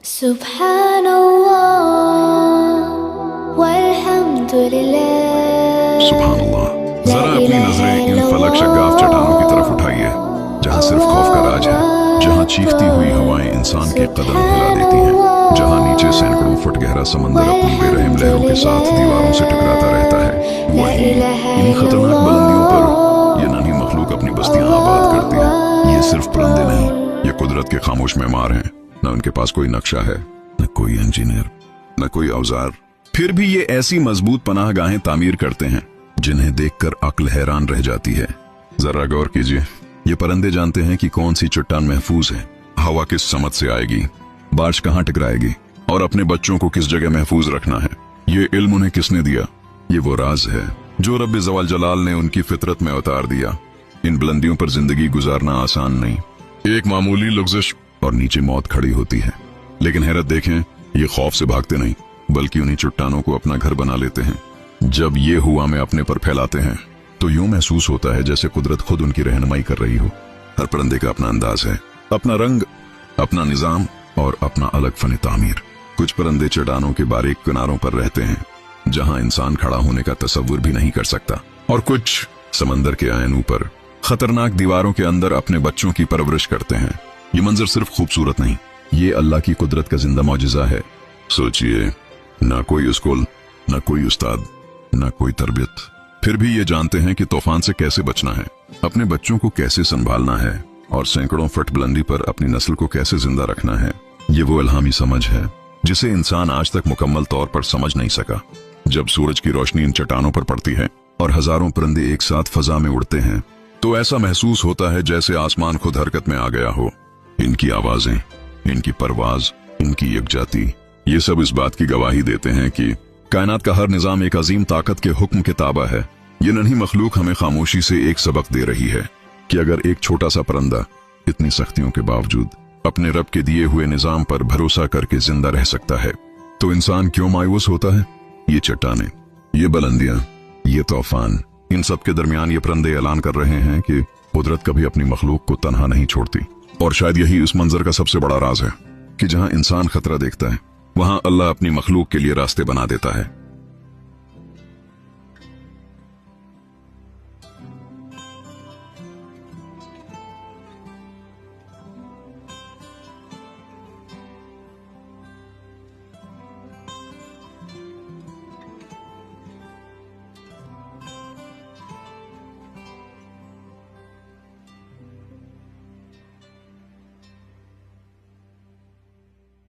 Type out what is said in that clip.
सुब्हानल्लाह वल्हम्दुलिल्लाह। सुभानअल्लाह। जरा अपनी नजरें इन फलक शगाफ चट्टानों की तरफ उठाइए, जहाँ सिर्फ खौफ का राज है, जहाँ चीखती हुई हवाएं इंसान के कदम हिला देती हैं, जहाँ नीचे सैकड़ों फुट गहरा समंदर अपनी बेरहम लहरों के साथ दीवारों से टकराता रहता है। वहीं इन खतरनाक बुलंदियों पर ये नन्ही मखलूक अपनी बस्तियां आबाद करती है। ये सिर्फ परिंदे नहीं, ये कुदरत के खामोश मेहमान हैं। न उनके पास कोई नक्शा है, न कोई इंजीनियर, न कोई औजार, फिर भी ये ऐसी मजबूत पनाहगाहें तामीर करते हैं जिन्हें देखकर अक्ल हैरान रह जाती है। जरा गौर कीजिए, ये परिंदे जानते हैं कि कौन सी चट्टान महफूज है, हवा किस समत से आएगी, बारिश कहाँ टकराएगी और अपने बच्चों को किस जगह महफूज रखना है। ये इल्म उन्हें किसने दिया? ये वो राज है जो रब्बे ज़वाल जलाल ने उनकी फितरत में उतार दिया। इन बुलंदियों पर जिंदगी गुजारना आसान नहीं, एक मामूली लग़्ज़िश और नीचे मौत खड़ी होती है। लेकिन हैरत देखें, ये खौफ से भागते नहीं, बल्कि उन्हीं चट्टानों को अपना घर बना लेते हैं। जब ये हुआ में अपने पर फैलाते हैं तो यूं महसूस होता है जैसे कुदरत खुद उनकी रहनुमाई कर रही हो। हर परिंदे का अपना अंदाज है, अपना रंग, अपना निजाम और अपना अलग फन तामीर। कुछ परिंदे चट्टानों के बारीक किनारों पर रहते हैं जहां इंसान खड़ा होने का तसव्वुर भी नहीं कर सकता, और कुछ समंदर के आयनों पर खतरनाक दीवारों के अंदर अपने बच्चों की परवरिश करते हैं। ये मंजर सिर्फ खूबसूरत नहीं, ये अल्लाह की कुदरत का जिंदा मौजिज़ा है। सोचिए, ना कोई स्कूल, ना कोई उस्ताद, ना कोई तरबियत, फिर भी ये जानते हैं कि तूफान से कैसे बचना है, अपने बच्चों को कैसे संभालना है और सैकड़ों फुट बुलंदी पर अपनी नस्ल को कैसे जिंदा रखना है। ये वो इल्हामी समझ है जिसे इंसान आज तक मुकम्मल तौर पर समझ नहीं सका। जब सूरज की रोशनी इन चट्टानों पर पड़ती है और हजारों परिंदे एक साथ फजा में उड़ते हैं तो ऐसा महसूस होता है जैसे आसमान खुद हरकत में आ गया हो। इनकी आवाजें, इनकी परवाज, इनकी यकजाती, ये सब इस बात की गवाही देते हैं कि कायनात का हर निजाम एक अजीम ताकत के हुक्म के ताबा है। ये नन्ही मखलूक हमें खामोशी से एक सबक दे रही है कि अगर एक छोटा सा परिंदा इतनी सख्तियों के बावजूद अपने रब के दिए हुए निजाम पर भरोसा करके जिंदा रह सकता है तो इंसान क्यों मायूस होता है। ये चट्टानें, ये बुलंदियां, ये तूफान, इन सब के दरमियान ये परिंदे ऐलान कर रहे हैं कि कुदरत कभी अपनी मखलूक को तन्हा नहीं छोड़ती। और शायद यही इस मंजर का सबसे बड़ा राज है कि जहां इंसान खतरा देखता है वहां अल्लाह अपनी मखलूक के लिए रास्ते बना देता है।